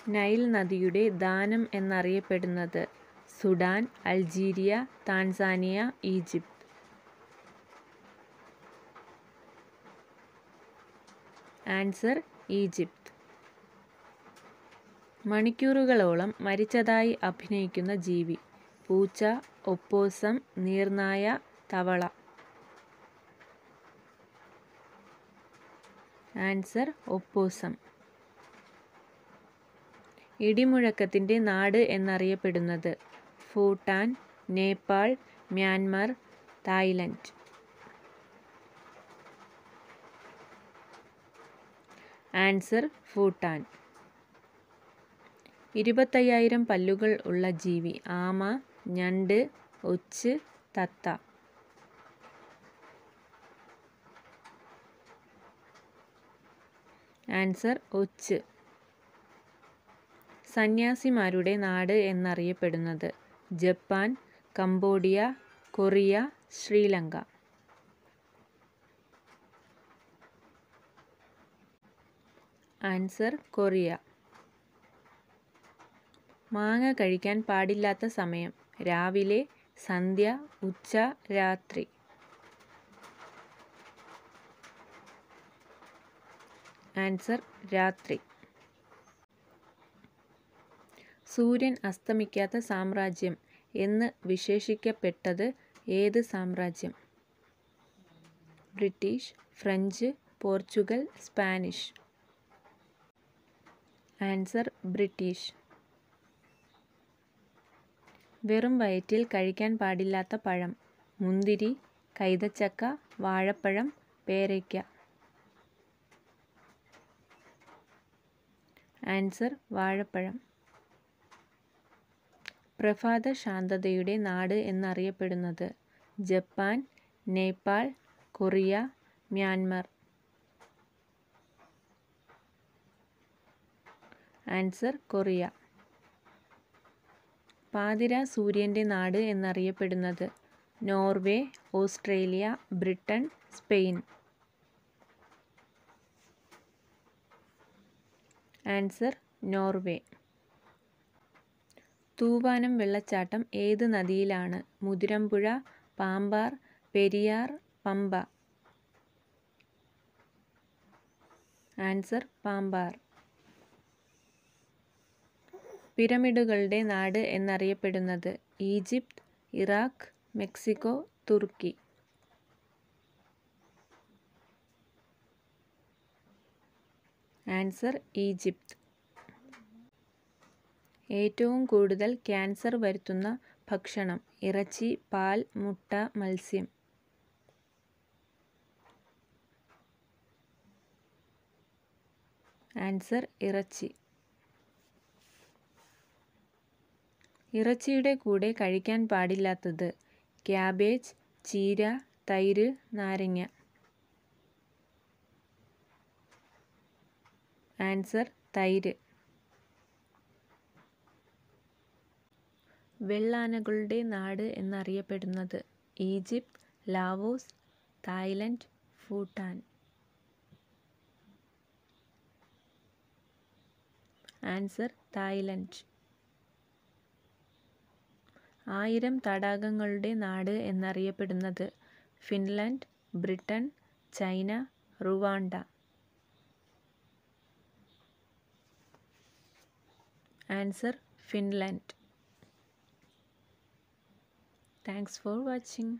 Nile നദിയുടെ ദാനം എന്നറിയപ്പെടുന്നത്? Sudan, Algeria, Tanzania, Egypt. Answer Egypt. മണിക്കൂറുകളോളം മരിച്ചതായി അഭിനയിക്കുന്ന ജീവി? പൂച്ച, ഒപ്പോസം, നീർനായ, തവള. Answer opossum. ഇടിമുഴക്കത്തിൻ്റെ നാട് എന്നറിയപ്പെടുന്നത്? Bhutan, Nepal, Myanmar, Thailand. Answer Bhutan. 25,000 പല്ലുകൾ ഉള്ള ജീവി? ആമ, ഞണ്ട്, ഒച്ച്, തത്ത. ആൻസർ ഒച്ച്. സന്യാസിമാരുടെ നാട് എന്നറിയപ്പെടുന്നത്? Japan, Cambodia, Korea, Sri Lanka. Answer Korea. മാങ്ങ കഴിക്കാൻ പാടില്ലാത്ത സമയം? രാവിലെ, സന്ധ്യ, ഉച്ച, രാത്രി. ആൻസർ രാത്രി. സൂര്യൻ അസ്തമിക്കാത്ത സാമ്രാജ്യം എന്ന് വിശേഷിപ്പിക്കപ്പെട്ടത് ഏത് സാമ്രാജ്യം? British, French, Portugal, Spanish. Answer British. വെറും വയറ്റിൽ കഴിക്കാൻ പാടില്ലാത്ത പഴം? മുന്തിരി, കൈതച്ചക്ക, വാഴപ്പഴം, പേരയ്ക്ക. ആൻസർ വാഴപ്പഴം. പ്രഭാത ശാന്തതയുടെ നാട് എന്നറിയപ്പെടുന്നത്? Japan, Nepal, Korea, Myanmar. Answer Korea. പാതിരാ സൂര്യൻ്റെ നാട് എന്നറിയപ്പെടുന്നത്? Norway, Australia, Britain, Spain. Answer Norway. Thoovanam വെള്ളച്ചാട്ടം ഏത് നദിയിലാണ്? മുതിരമ്പുഴ, പാമ്പാർ, പെരിയാർ, പമ്പ. ആൻസർ പാമ്പാർ. പിരമിഡുകളുടെ നാട് എന്നറിയപ്പെടുന്നത്? Egypt, Iraq, Mexico, Turkey. Answer Egypt. ഏറ്റവും കൂടുതൽ ക്യാൻസർ വരുത്തുന്ന ഭക്ഷണം? ഇറച്ചി, പാൽ, മുട്ട, മത്സ്യം. ആൻസർ ഇറച്ചി. ഇറച്ചിയുടെ കൂടെ കഴിക്കാൻ പാടില്ലാത്തത്? ക്യാബേജ്, ചീര, തൈര്, നാരങ്ങ. ആൻസർ തൈര്. വെള്ളാനകളുടെ നാട് എന്നറിയപ്പെടുന്നത്? Egypt, Laos, Thailand, Bhutan. Answer Thailand. 1000 തടാകങ്ങളുടെ നാട് എന്നറിയപ്പെടുന്നത്? Finland, Britain, China, Rwanda. Answer Finland. Thanks for watching.